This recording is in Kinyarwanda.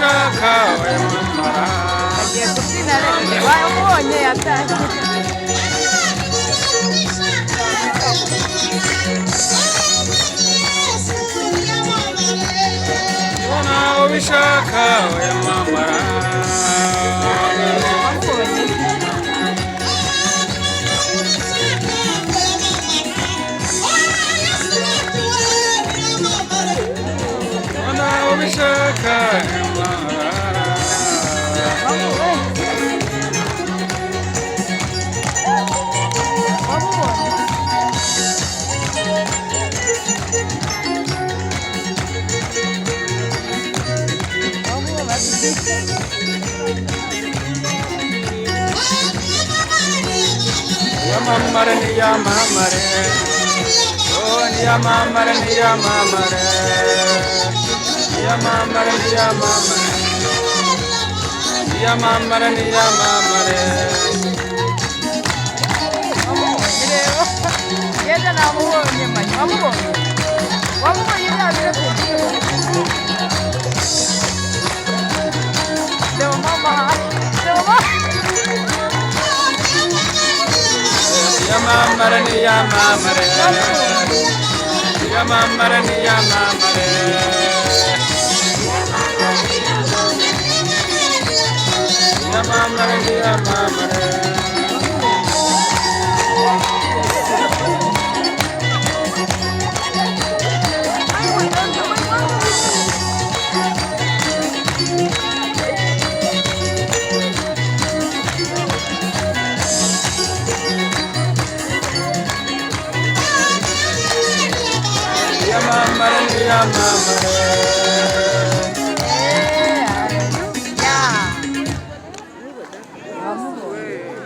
ubishaka wemamara agiye kubyina rero wamubonye yatashye ubona ubishaka wemamara ubona ubishaka wemamara Yamamare ni yamamare, oh ni yamamare ni yamamare, yamamare ni yamamare, yamamare ni yamamare. Yenda namubonye manye wamubonye byabire kugira Deo mama Yamamare ni yamamare, yamamare ni yamamare, yamamare ni yamamare. Yamamare ni yamamare.